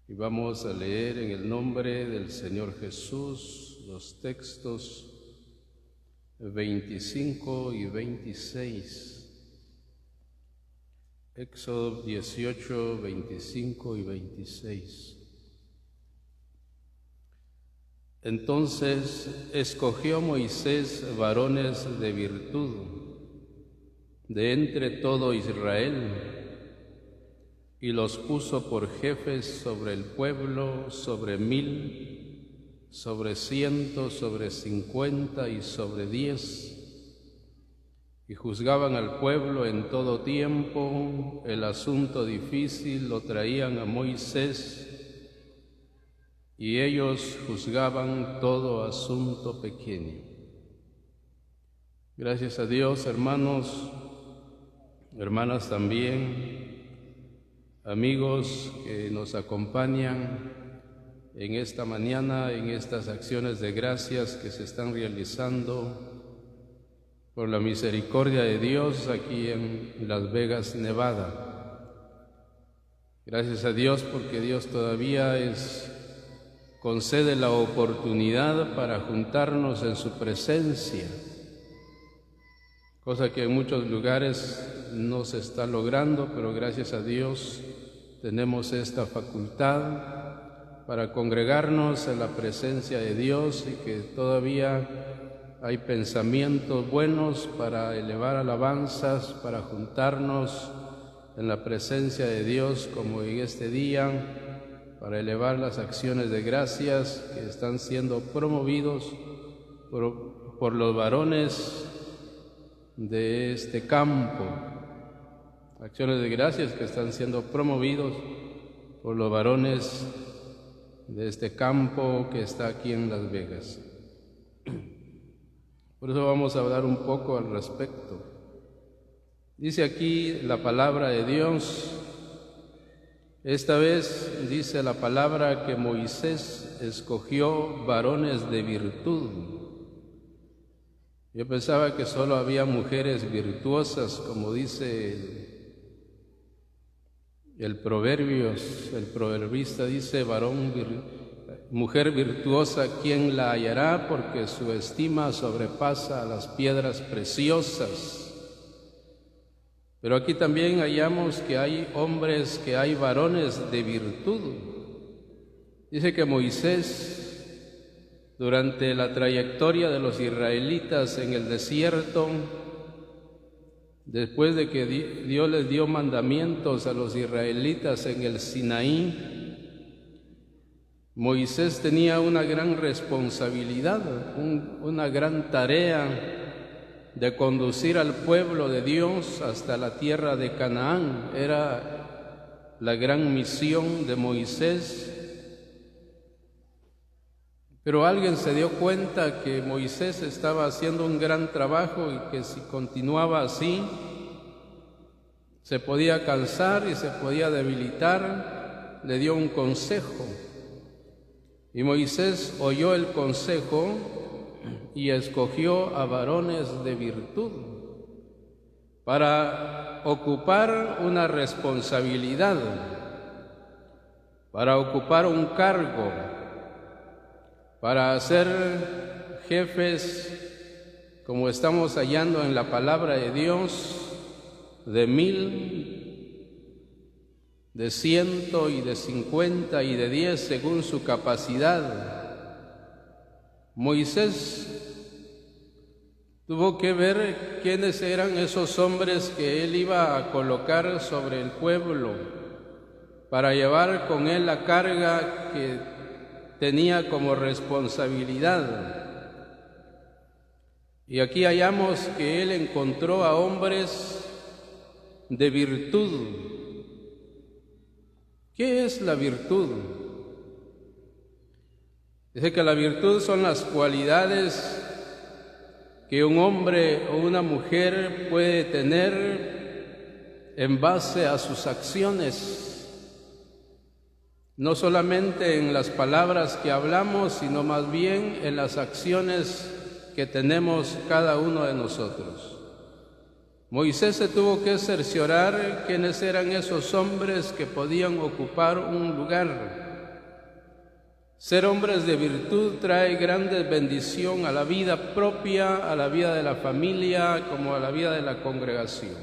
Y vamos a leer en el nombre del Señor Jesús los textos 25 y 26. Éxodo 18, 25 y 26. Entonces escogió Moisés varones de virtud de entre todo Israel, y los puso por jefes sobre el pueblo, sobre 1000, sobre 100, sobre 50 y sobre 10. Y juzgaban al pueblo en todo tiempo. El asunto difícil lo traían a Moisés, y ellos juzgaban todo asunto pequeño. Gracias a Dios, hermanos, hermanas también, amigos que nos acompañan en esta mañana, en estas acciones de gracias que se están realizando por la misericordia de Dios aquí en Las Vegas, Nevada. Gracias a Dios porque Dios todavía concede la oportunidad para juntarnos en su presencia, cosa que en muchos lugares no se está logrando, pero gracias a Dios tenemos esta facultad para congregarnos en la presencia de Dios, y que todavía hay pensamientos buenos para elevar alabanzas, para juntarnos en la presencia de Dios como en este día, para elevar las acciones de gracias que están siendo promovidos por los varones de este campo, acciones de gracias que están siendo promovidos por los varones de este campo que está aquí en Las Vegas. Por eso vamos a hablar un poco al respecto. Dice aquí la palabra de Dios, esta vez dice la palabra que Moisés escogió varones de virtud. Yo pensaba que solo había mujeres virtuosas, como dice el proverbista dice, mujer virtuosa, ¿quién la hallará? Porque su estima sobrepasa a las piedras preciosas. Pero aquí también hallamos que hay hombres, que hay varones de virtud. Dice que Moisés, durante la trayectoria de los israelitas en el desierto, después de que Dios les dio mandamientos a los israelitas en el Sinaí, Moisés tenía una gran responsabilidad, una gran tarea de conducir al pueblo de Dios hasta la tierra de Canaán. Era la gran misión de Moisés. Pero alguien se dio cuenta que Moisés estaba haciendo un gran trabajo y que si continuaba así, se podía cansar y se podía debilitar. Le dio un consejo. Y Moisés oyó el consejo y escogió a varones de virtud para ocupar una responsabilidad, para ocupar un cargo, para ser jefes, como estamos hallando en la palabra de Dios, de 1000, de 100 y de 50 y de 10 según su capacidad. Moisés tuvo que ver quiénes eran esos hombres que él iba a colocar sobre el pueblo para llevar con él la carga que tenía como responsabilidad. Y aquí hallamos que él encontró a hombres de virtud. ¿Qué es la virtud? Dice que la virtud son las cualidades que un hombre o una mujer puede tener en base a sus acciones. No solamente en las palabras que hablamos, sino más bien en las acciones que tenemos cada uno de nosotros. Moisés se tuvo que cerciorar quiénes eran esos hombres que podían ocupar un lugar. Ser hombres de virtud trae grande bendición a la vida propia, a la vida de la familia, como a la vida de la congregación.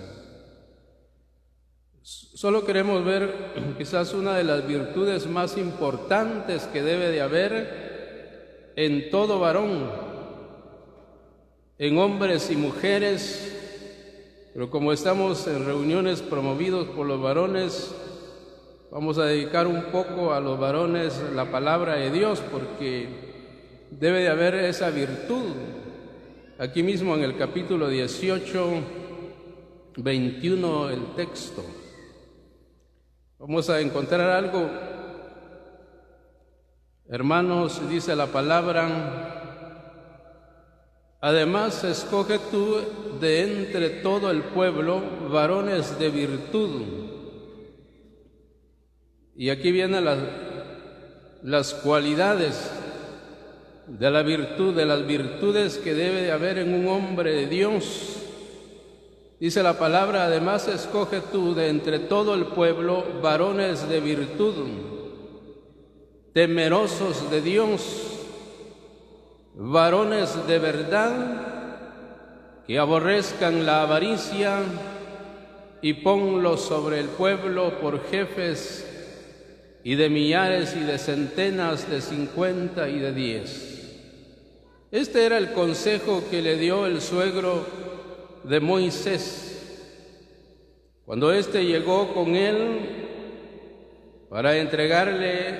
Solo queremos ver quizás una de las virtudes más importantes que debe de haber en todo varón, en hombres y mujeres, pero como estamos en reuniones promovidos por los varones, vamos a dedicar un poco a los varones la palabra de Dios, porque debe de haber esa virtud. Aquí mismo en el capítulo 18, 21, el texto, vamos a encontrar algo. Hermanos, dice la palabra: además escoge tú de entre todo el pueblo varones de virtud. Y aquí vienen las cualidades de la virtud, de las virtudes que debe de haber en un hombre de Dios. Dice la palabra: además escoge tú de entre todo el pueblo varones de virtud, temerosos de Dios, varones de verdad, que aborrezcan la avaricia, y ponlos sobre el pueblo por jefes, y de millares y de centenas, de 50 y de 10. Este era el consejo que le dio el suegro de Moisés cuando éste llegó con él para entregarle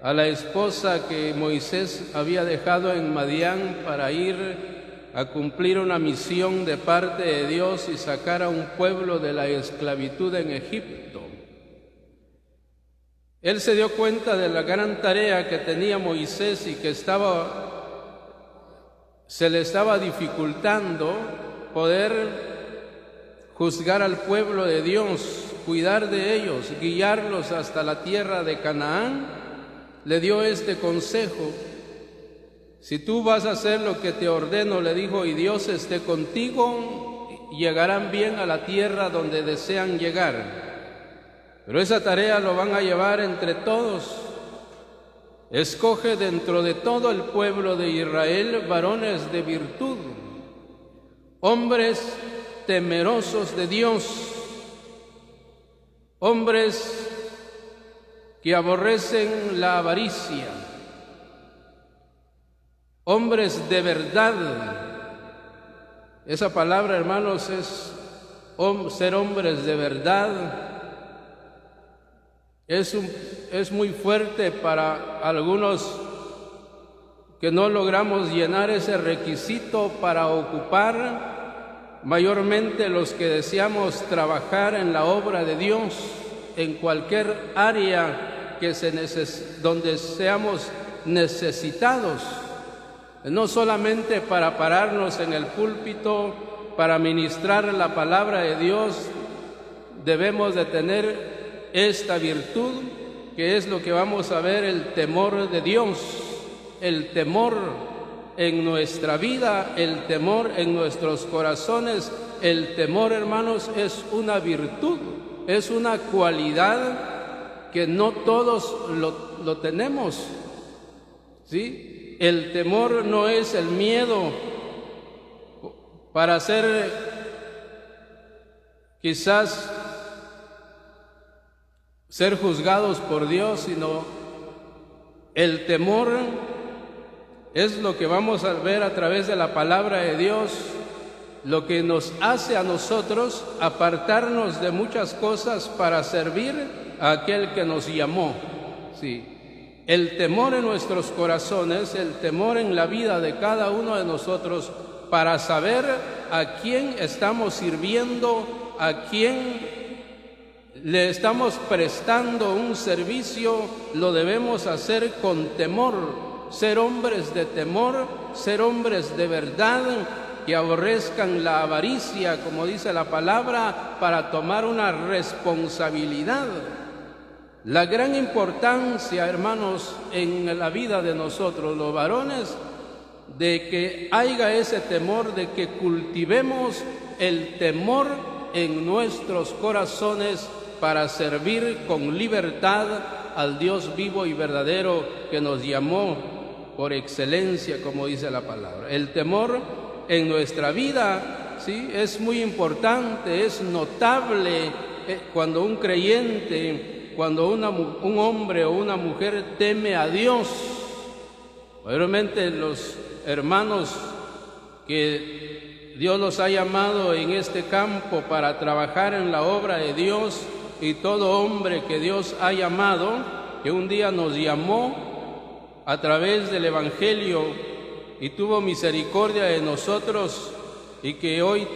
a la esposa que Moisés había dejado en Madián para ir a cumplir una misión de parte de Dios y sacar a un pueblo de la esclavitud en Egipto. Él se dio cuenta de la gran tarea que tenía Moisés y que se le estaba dificultando poder juzgar al pueblo de Dios, cuidar de ellos, guiarlos hasta la tierra de Canaán. Le dio este consejo: si tú vas a hacer lo que te ordeno, le dijo, y Dios esté contigo, llegarán bien a la tierra donde desean llegar. Pero esa tarea lo van a llevar entre todos. Escoge dentro de todo el pueblo de Israel varones de virtud, hombres temerosos de Dios, hombres que aborrecen la avaricia, hombres de verdad. Esa palabra, hermanos, es ser hombres de verdad. Es muy fuerte para algunos que no logramos llenar ese requisito para ocupar, mayormente los que deseamos trabajar en la obra de Dios, en cualquier área donde seamos necesitados, no solamente para pararnos en el púlpito, para ministrar la palabra de Dios. Debemos de tener esta virtud, que es lo que vamos a ver: el temor de Dios, el temor en nuestra vida, el temor en nuestros corazones. El temor, hermanos, es una virtud, es una cualidad que no todos lo tenemos, ¿sí? El temor no es el miedo para ser quizás ser juzgados por Dios, sino el temor es lo que vamos a ver a través de la palabra de Dios, lo que nos hace a nosotros apartarnos de muchas cosas para servir a aquel que nos llamó. Sí, el temor en nuestros corazones, el temor en la vida de cada uno de nosotros, para saber a quién estamos sirviendo, a quién le estamos prestando un servicio, lo debemos hacer con temor, ser hombres de temor, ser hombres de verdad, que aborrezcan la avaricia, como dice la palabra, para tomar una responsabilidad. La gran importancia, hermanos, en la vida de nosotros, los varones, de que haya ese temor, de que cultivemos el temor en nuestros corazones para servir con libertad al Dios vivo y verdadero que nos llamó por excelencia, como dice la palabra. El temor en nuestra vida, ¿sí?, es muy importante, es notable cuando un creyente, cuando un hombre o una mujer teme a Dios. Obviamente los hermanos que Dios los ha llamado en este campo para trabajar en la obra de Dios, y todo hombre que Dios ha llamado, que un día nos llamó a través del Evangelio y tuvo misericordia de nosotros, y que hoy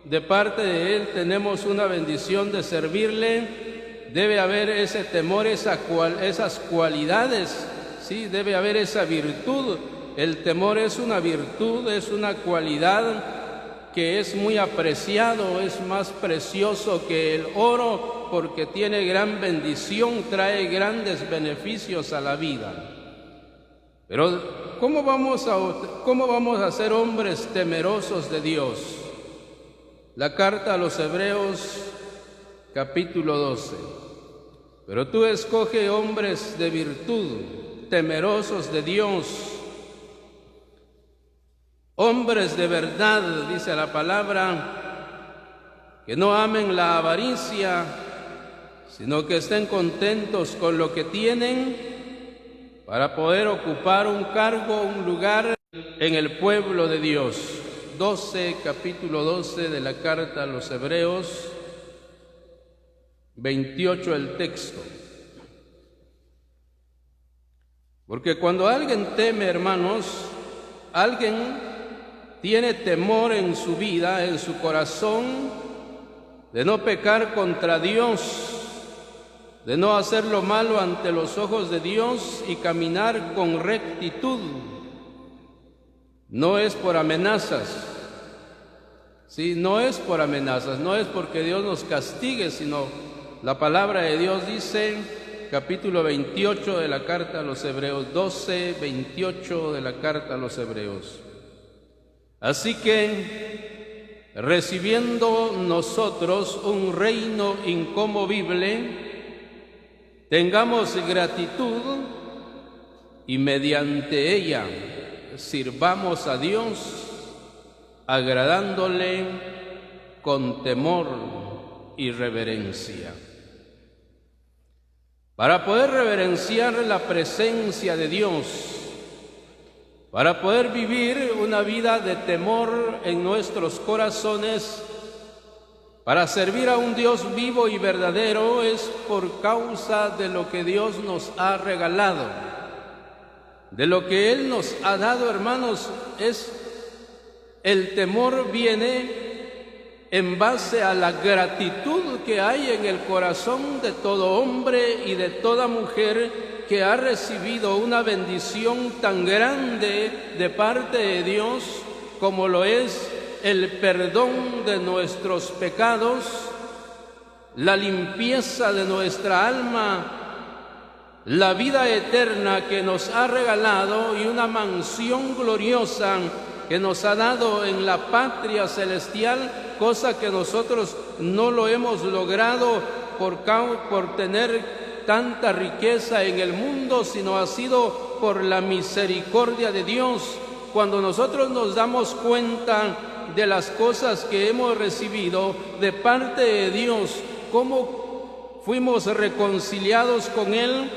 de parte de Él tenemos una bendición de servirle, debe haber ese temor, esas cualidades, ¿sí? Debe haber esa virtud. El temor es una virtud, es una cualidad que es muy apreciado, es más precioso que el oro, porque tiene gran bendición, trae grandes beneficios a la vida. Pero ¿cómo vamos a ser hombres temerosos de Dios? La carta a los Hebreos, capítulo 12. Pero tú escoge hombres de virtud, temerosos de Dios, hombres de verdad, dice la palabra, que no amen la avaricia, sino que estén contentos con lo que tienen para poder ocupar un cargo, un lugar en el pueblo de Dios. Capítulo 12 de la carta a los Hebreos, 28 el texto. Porque cuando alguien teme, hermanos, alguien tiene temor en su vida, en su corazón, de no pecar contra Dios, de no hacer lo malo ante los ojos de Dios y caminar con rectitud. No es por amenazas, sí, no es por amenazas, no es porque Dios nos castigue, sino la palabra de Dios dice, capítulo 28 de la carta a los Hebreos, 28 de la carta a los Hebreos. Así que, recibiendo nosotros un reino inconmovible, tengamos gratitud y mediante ella sirvamos a Dios, agradándole con temor y reverencia. Para poder reverenciar la presencia de Dios, para poder vivir una vida de temor en nuestros corazones, para servir a un Dios vivo y verdadero, es por causa de lo que Dios nos ha regalado, de lo que Él nos ha dado, hermanos. El temor viene en base a la gratitud que hay en el corazón de todo hombre y de toda mujer que ha recibido una bendición tan grande de parte de Dios como lo es el perdón de nuestros pecados, la limpieza de nuestra alma, la vida eterna que nos ha regalado y una mansión gloriosa que nos ha dado en la patria celestial, cosa que nosotros no lo hemos logrado por tener tanta riqueza en el mundo, sino ha sido por la misericordia de Dios. Cuando nosotros nos damos cuenta de las cosas que hemos recibido de parte de Dios, cómo fuimos reconciliados con Él,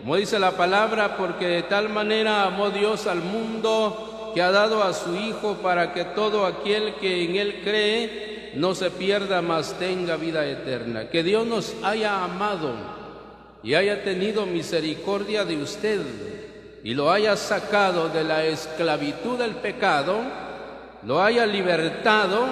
como dice la palabra, porque de tal manera amó Dios al mundo que ha dado a su Hijo para que todo aquel que en Él cree no se pierda, mas tenga vida eterna. Que Dios nos haya amado y haya tenido misericordia de usted y lo haya sacado de la esclavitud del pecado, lo haya libertado,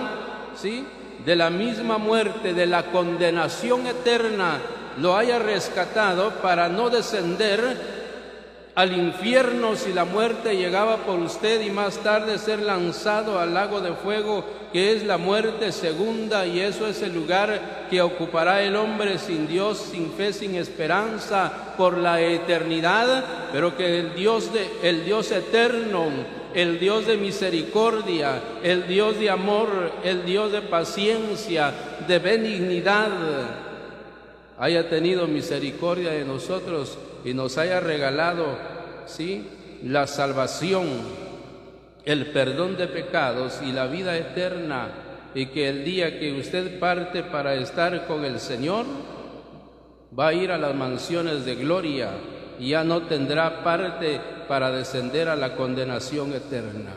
¿sí?, de la misma muerte, de la condenación eterna, lo haya rescatado para no descender al infierno si la muerte llegaba por usted y más tarde ser lanzado al lago de fuego, que es la muerte segunda, y eso es el lugar que ocupará el hombre sin Dios, sin fe, sin esperanza por la eternidad. Pero que el Dios eterno, el Dios de misericordia, el Dios de amor, el Dios de paciencia, de benignidad, haya tenido misericordia de nosotros y nos haya regalado, ¿sí?, la salvación, el perdón de pecados y la vida eterna, y que el día que usted parte para estar con el Señor, va a ir a las mansiones de gloria y ya no tendrá parte para descender a la condenación eterna.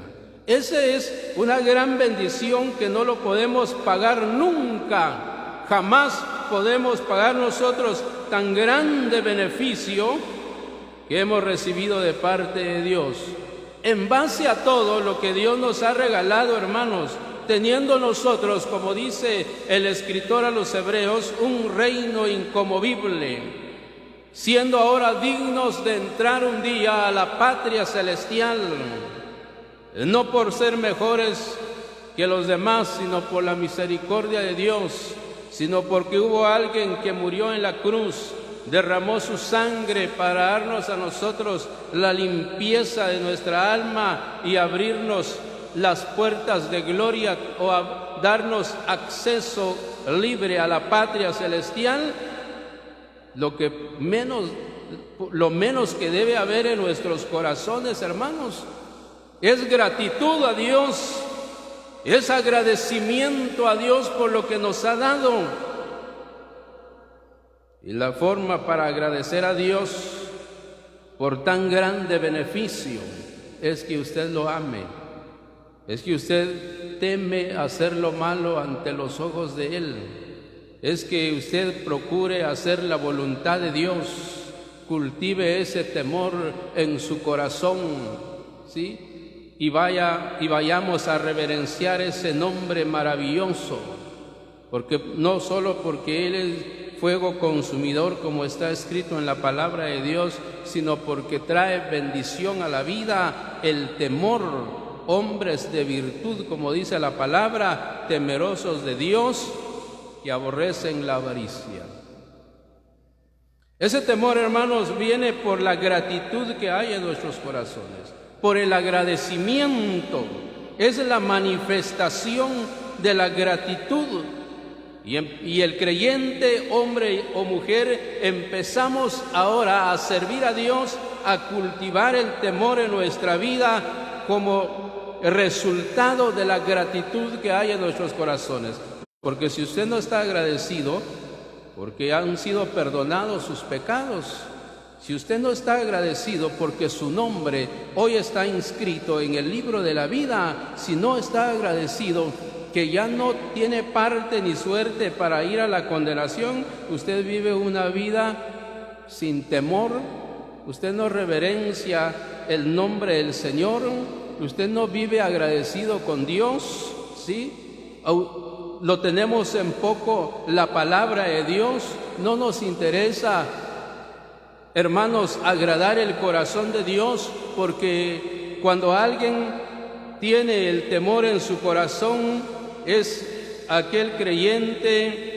Esa es una gran bendición que no lo podemos pagar nunca. Jamás podemos pagar nosotros tan grande beneficio que hemos recibido de parte de Dios. En base a todo lo que Dios nos ha regalado, hermanos, teniendo nosotros, como dice el escritor a los Hebreos, un reino inconmovible, siendo ahora dignos de entrar un día a la patria celestial, no por ser mejores que los demás, sino por la misericordia de Dios, sino porque hubo alguien que murió en la cruz, derramó su sangre para darnos a nosotros la limpieza de nuestra alma y abrirnos las puertas de gloria, o a darnos acceso libre a la patria celestial. Lo menos que debe haber en nuestros corazones, hermanos, es gratitud a Dios, es agradecimiento a Dios por lo que nos ha dado. Y la forma para agradecer a Dios por tan grande beneficio es que usted lo ame, es que usted teme hacer lo malo ante los ojos de Él, es que usted procure hacer la voluntad de Dios, cultive ese temor en su corazón, ¿sí?, y vayamos a reverenciar ese nombre maravilloso, porque no solo porque Él es fuego consumidor, como está escrito en la palabra de Dios, sino porque trae bendición a la vida, el temor, hombres de virtud, como dice la palabra, temerosos de Dios, que aborrecen la avaricia. Ese temor, hermanos, viene por la gratitud que hay en nuestros corazones, por el agradecimiento. Es la manifestación de la gratitud. Y el creyente, hombre o mujer, empezamos ahora a servir a Dios, a cultivar el temor en nuestra vida como resultado de la gratitud que hay en nuestros corazones. Porque si usted no está agradecido, porque han sido perdonados sus pecados, si usted no está agradecido porque su nombre hoy está inscrito en el libro de la vida, si no está agradecido que ya no tiene parte ni suerte para ir a la condenación, usted vive una vida sin temor, usted no reverencia el nombre del Señor, usted no vive agradecido con Dios, ¿sí? Lo tenemos en poco la palabra de Dios, no nos interesa, hermanos, agradar el corazón de Dios, porque cuando alguien tiene el temor en su corazón, es aquel creyente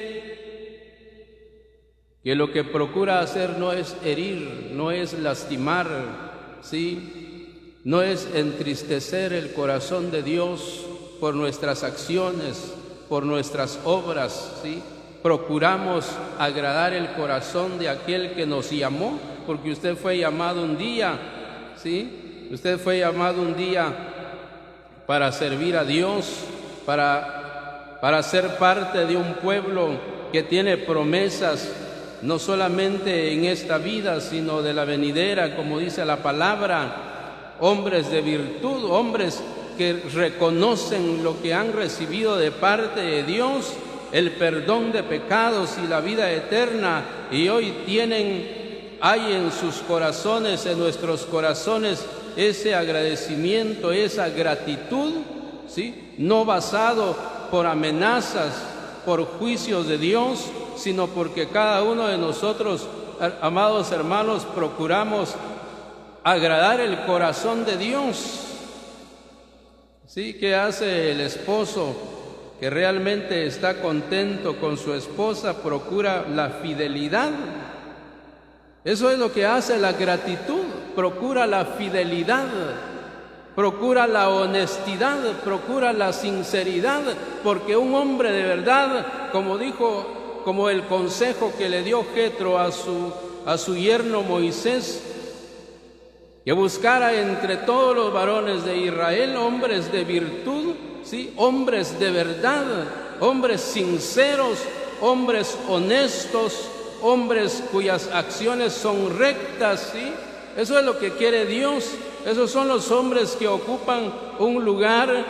que lo que procura hacer no es herir, no es lastimar, ¿sí?, no es entristecer el corazón de Dios por nuestras acciones, por nuestras obras, ¿sí? Procuramos agradar el corazón de aquel que nos llamó, porque usted fue llamado un día, ¿sí? Usted fue llamado un día para servir a Dios, para ser parte de un pueblo que tiene promesas, no solamente en esta vida, sino de la venidera, como dice la palabra, hombres de virtud, hombres que reconocen lo que han recibido de parte de Dios, el perdón de pecados y la vida eterna, y hoy hay en sus corazones, en nuestros corazones, ese agradecimiento, esa gratitud, ¿sí?, no basado por amenazas, por juicios de Dios, sino porque cada uno de nosotros, amados hermanos, procuramos agradar el corazón de Dios. ¿Sí? ¿Qué hace el esposo que realmente está contento con su esposa? Procura la fidelidad. Eso es lo que hace la gratitud, procura la fidelidad, procura la honestidad, procura la sinceridad, porque un hombre de verdad, como dijo como el consejo que le dio Jetro a su yerno Moisés, que buscara entre todos los varones de Israel hombres de virtud, ¿sí? Hombres de verdad, hombres sinceros, hombres honestos, hombres cuyas acciones son rectas, ¿sí? Eso es lo que quiere Dios. Esos son los hombres que ocupan un lugar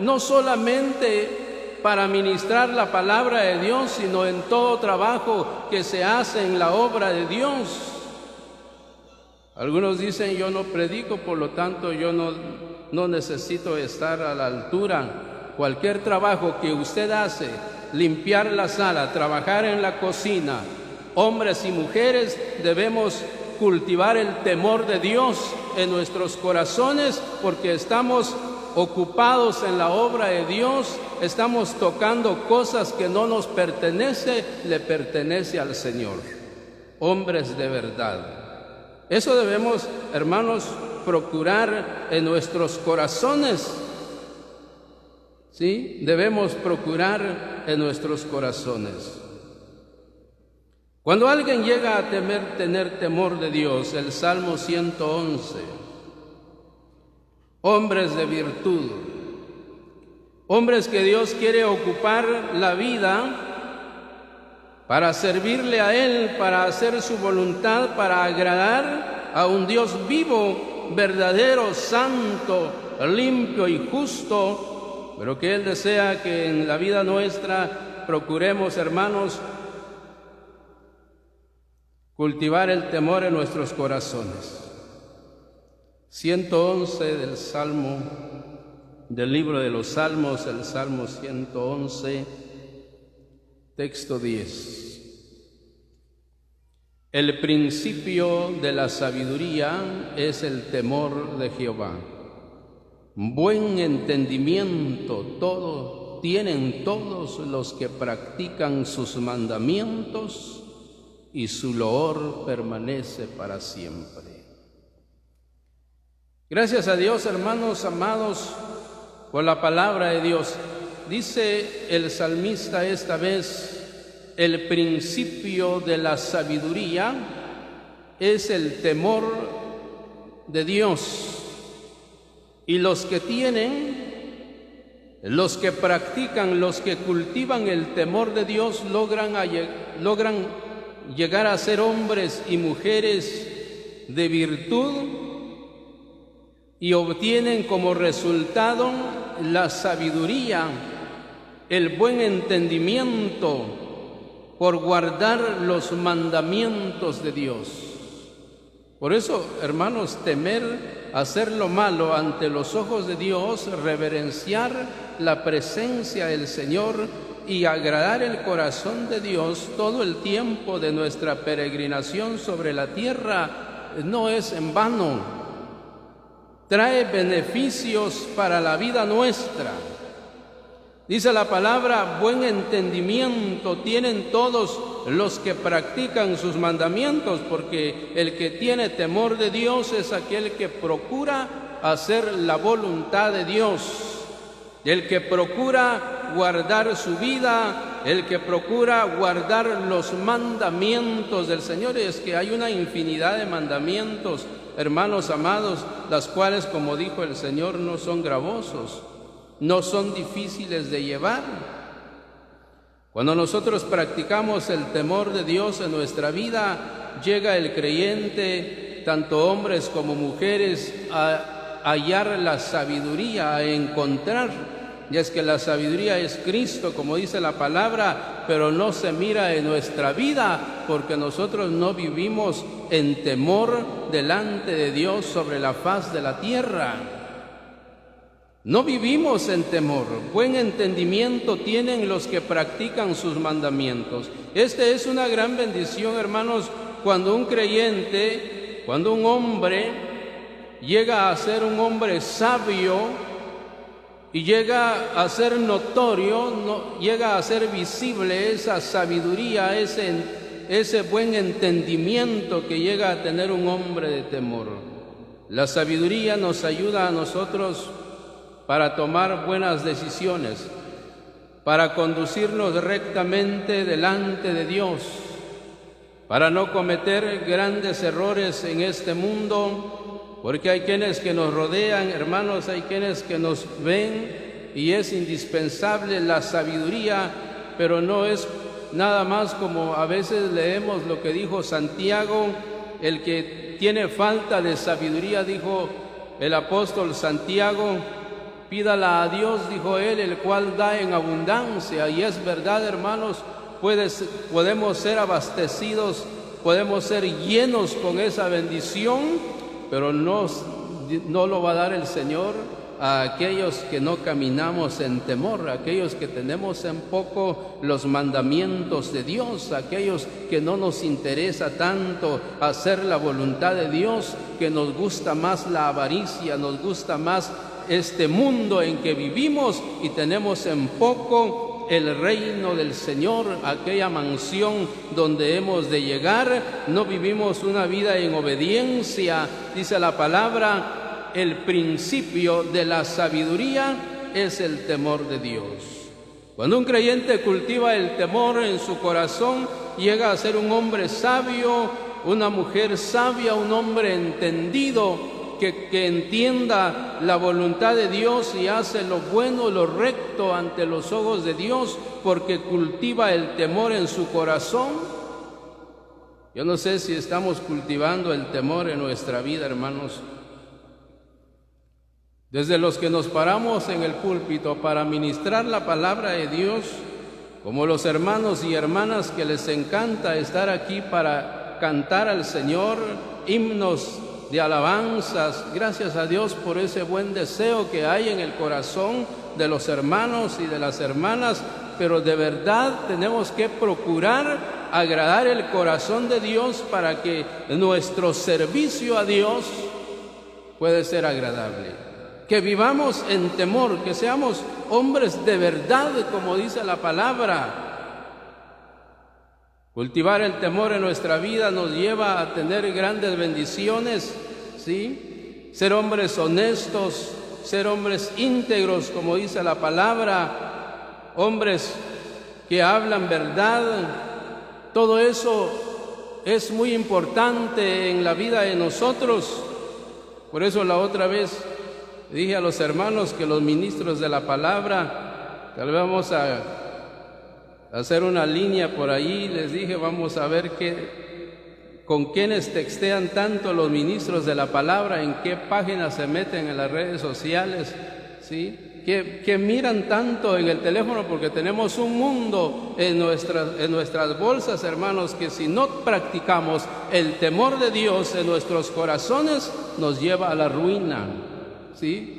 no solamente para ministrar la palabra de Dios, sino en todo trabajo que se hace en la obra de Dios. Algunos dicen, yo no predico, por lo tanto yo no necesito estar a la altura. Cualquier trabajo que usted hace, limpiar la sala, trabajar en la cocina, hombres y mujeres debemos cultivar el temor de Dios en nuestros corazones, porque estamos ocupados en la obra de Dios, estamos tocando cosas que no nos pertenece, le pertenece al Señor. Hombres de verdad. Eso debemos, hermanos, procurar en nuestros corazones. ¿Sí? Debemos procurar en nuestros corazones. Cuando alguien llega a tener temor de Dios, el Salmo 111, hombres de virtud, hombres que Dios quiere ocupar la vida para servirle a Él, para hacer su voluntad, para agradar a un Dios vivo, verdadero, santo, limpio y justo, pero que Él desea que en la vida nuestra procuremos, hermanos, cultivar el temor en nuestros corazones. 111 del Salmo, del libro de los Salmos, el Salmo 111, texto 10. El principio de la sabiduría es el temor de Jehová. Buen entendimiento tienen todos los que practican sus mandamientos, y su loor permanece para siempre. Gracias a Dios, hermanos amados, por la palabra de Dios. Dice el salmista esta vez, el principio de la sabiduría es el temor de Dios. Y los que tienen, los que practican, los que cultivan el temor de Dios logran llegar a ser hombres y mujeres de virtud y obtienen como resultado la sabiduría, el buen entendimiento por guardar los mandamientos de Dios. Por eso, hermanos, temer hacer lo malo ante los ojos de Dios, reverenciar la presencia del Señor y agradar el corazón de Dios todo el tiempo de nuestra peregrinación sobre la tierra no es en vano. Trae beneficios para la vida nuestra. Dice la palabra, buen entendimiento tienen todos los que practican sus mandamientos, porque el que tiene temor de Dios es aquel que procura hacer la voluntad de Dios, el que procura guardar su vida, el que procura guardar los mandamientos del Señor. Es que hay una infinidad de mandamientos, hermanos amados, las cuales, como dijo el Señor, no son gravosos, no son difíciles de llevar. Cuando nosotros practicamos el temor de Dios en nuestra vida, llega el creyente, tanto hombres como mujeres, a hallar la sabiduría, a encontrar. Y es que la sabiduría es Cristo, como dice la palabra, pero no se mira en nuestra vida, porque nosotros no vivimos en temor delante de Dios sobre la faz de la tierra. No vivimos en temor. Buen entendimiento tienen los que practican sus mandamientos. Este es una gran bendición, hermanos, cuando un creyente, cuando un hombre llega a ser un hombre sabio y llega a ser notorio, llega a ser visible esa sabiduría, ese buen entendimiento que llega a tener un hombre de temor. La sabiduría nos ayuda a nosotros para tomar buenas decisiones. para conducirnos rectamente delante de Dios, para no cometer grandes errores en este mundo, porque hay quienes que nos rodean, hermanos, hay quienes que nos ven, y es indispensable la sabiduría, pero no es nada más como a veces leemos lo que dijo Santiago: el que tiene falta de sabiduría, dijo el apóstol Santiago, pídala a Dios, dijo él, el cual da en abundancia. Y es verdad, hermanos, podemos ser abastecidos, podemos ser llenos con esa bendición, pero no lo va a dar el Señor a aquellos que no caminamos en temor, a aquellos que tenemos en poco los mandamientos de Dios, a aquellos que no nos interesa tanto hacer la voluntad de Dios, que nos gusta más la avaricia, nos gusta más este mundo en que vivimos y tenemos en poco el reino del Señor, aquella mansión donde hemos de llegar. No vivimos una vida en obediencia. Dice la palabra: el principio de la sabiduría es el temor de Dios. Cuando un creyente cultiva el temor en su corazón, llega a ser un hombre sabio, una mujer sabia, un hombre entendido, que entienda la voluntad de Dios y hace lo bueno, lo recto ante los ojos de Dios, porque cultiva el temor en su corazón. Yo no sé si estamos cultivando el temor en nuestra vida, hermanos. Desde los que nos paramos en el púlpito para ministrar la palabra de Dios, como los hermanos y hermanas que les encanta estar aquí para cantar al Señor himnos de alabanzas, gracias a Dios por ese buen deseo que hay en el corazón de los hermanos y de las hermanas, pero de verdad tenemos que procurar agradar el corazón de Dios para que nuestro servicio a Dios pueda ser agradable. Que vivamos en temor, que seamos hombres de verdad, como dice la palabra. Cultivar el temor en nuestra vida nos lleva a tener grandes bendiciones, ¿sí? Ser hombres honestos, ser hombres íntegros, como dice la palabra, hombres que hablan verdad. Todo eso es muy importante en la vida de nosotros. Por eso la otra vez dije a los hermanos que los ministros de la palabra, tal vez vamos a hacer una línea por ahí, les dije, vamos a ver con quiénes textean tanto los ministros de la palabra, en qué páginas se meten en las redes sociales, ¿sí? Que miran tanto en el teléfono, porque tenemos un mundo en nuestras bolsas, hermanos, que si no practicamos el temor de Dios en nuestros corazones, nos lleva a la ruina, ¿sí?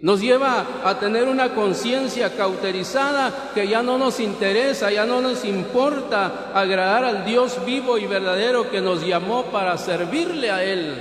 Nos lleva a tener una conciencia cauterizada que ya no nos interesa, ya no nos importa agradar al Dios vivo y verdadero que nos llamó para servirle a Él,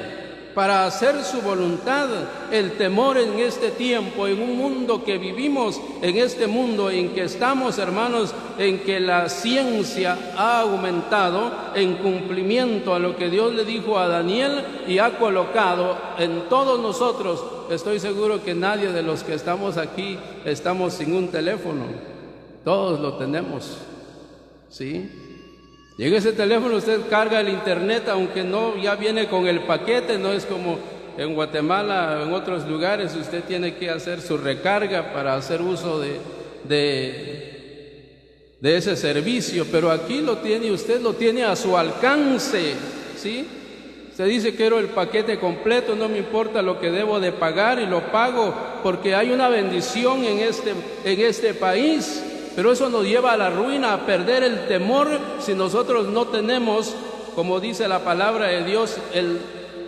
para hacer su voluntad. El temor en este tiempo, en un mundo que vivimos, en este mundo en que estamos, hermanos, en que la ciencia ha aumentado en cumplimiento a lo que Dios le dijo a Daniel y ha colocado en todos nosotros. Estoy seguro que nadie de los que estamos aquí estamos sin un teléfono. Todos lo tenemos, ¿sí? Y en ese teléfono usted carga el internet, aunque no ya viene con el paquete, no es como en Guatemala o en otros lugares. Usted tiene que hacer su recarga para hacer uso de ese servicio, pero aquí lo tiene, usted lo tiene a su alcance, ¿sí? Usted dice: quiero el paquete completo, no me importa lo que debo de pagar, y lo pago porque hay una bendición en este país. Pero eso nos lleva a la ruina, a perder el temor si nosotros no tenemos, como dice la palabra de Dios,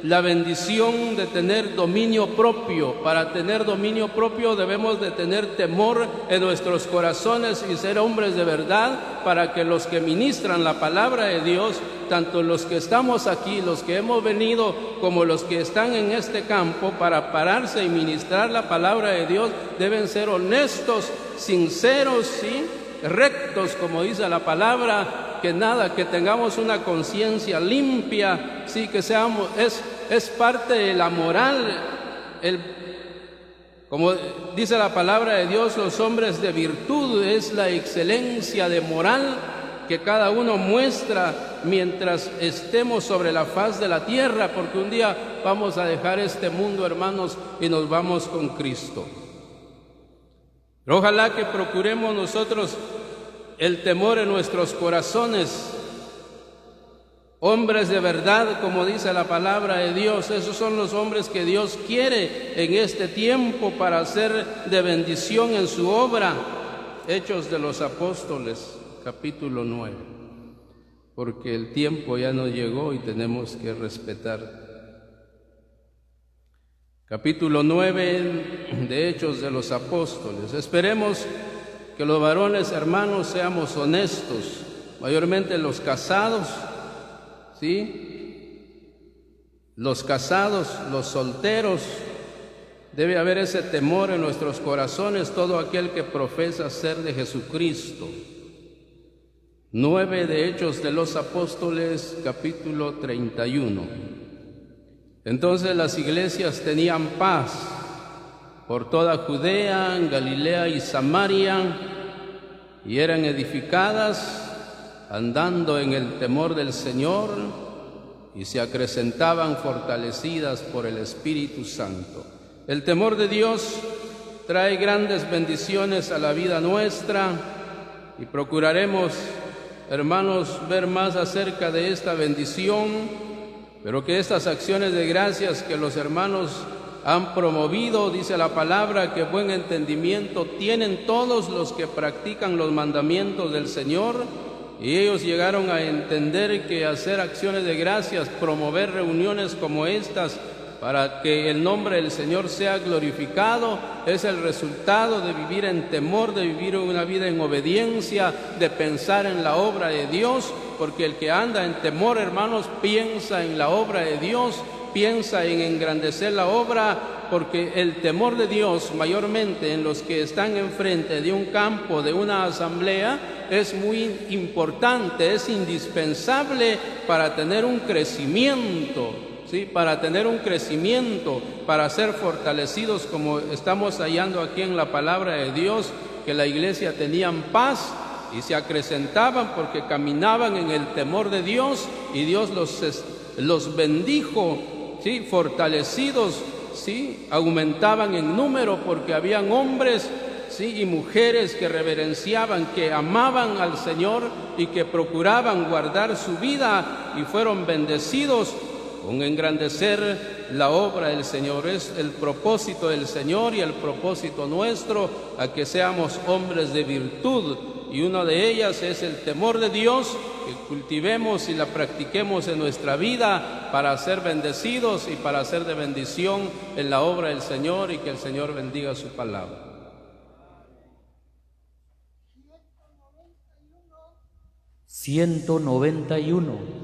la bendición de tener dominio propio. Para tener dominio propio debemos de tener temor en nuestros corazones y ser hombres de verdad, para que los que ministran la palabra de Dios, tanto los que estamos aquí, los que hemos venido, como los que están en este campo para pararse y ministrar la palabra de Dios, deben ser honestos, sinceros, ¿sí? Rectos, como dice la palabra, que tengamos una conciencia limpia, sí, que seamos, es parte de la moral, Como dice la palabra de Dios, los hombres de virtud es la excelencia de moral que cada uno muestra mientras estemos sobre la faz de la tierra, porque un día vamos a dejar este mundo, hermanos, y nos vamos con Cristo. Pero ojalá que procuremos nosotros el temor en nuestros corazones, hombres de verdad, como dice la palabra de Dios. Esos son los hombres que Dios quiere en este tiempo para hacer de bendición en su obra. Hechos de los Apóstoles, capítulo 9, porque el tiempo ya no llegó y tenemos que respetar. Capítulo 9 de Hechos de los Apóstoles. Esperemos que los varones, hermanos, seamos honestos, mayormente los casados, ¿sí? Los casados, los solteros, debe haber ese temor en nuestros corazones, todo aquel que profesa ser de Jesucristo. 9 de Hechos de los Apóstoles, capítulo 31. Entonces las iglesias tenían paz por toda Judea, Galilea y Samaria, y eran edificadas andando en el temor del Señor, y se acrecentaban fortalecidas por el Espíritu Santo. El temor de Dios trae grandes bendiciones a la vida nuestra, y procuraremos, hermanos, ver más acerca de esta bendición, pero que estas acciones de gracias que los hermanos han promovido, dice la palabra, que buen entendimiento tienen todos los que practican los mandamientos del Señor, y ellos llegaron a entender que hacer acciones de gracias, promover reuniones como estas, para que el nombre del Señor sea glorificado, es el resultado de vivir en temor, de vivir una vida en obediencia, de pensar en la obra de Dios, porque el que anda en temor, hermanos, piensa en la obra de Dios, piensa en engrandecer la obra, porque el temor de Dios, mayormente en los que están enfrente de un campo, de una asamblea, es muy importante, es indispensable para tener un crecimiento, ¿sí? Para tener un crecimiento, para ser fortalecidos, como estamos hallando aquí en la palabra de Dios, que la iglesia tenían paz y se acrecentaban porque caminaban en el temor de Dios, y Dios los bendijo, ¿sí? Fortalecidos, ¿sí? Aumentaban en número porque habían hombres, ¿sí? Y mujeres que reverenciaban, que amaban al Señor y que procuraban guardar su vida, y fueron bendecidos con engrandecer la obra del Señor. Es el propósito del Señor y el propósito nuestro, a que seamos hombres de virtud, y una de ellas es el temor de Dios, que cultivemos y la practiquemos en nuestra vida para ser bendecidos y para ser de bendición en la obra del Señor, y que el Señor bendiga su palabra. 191.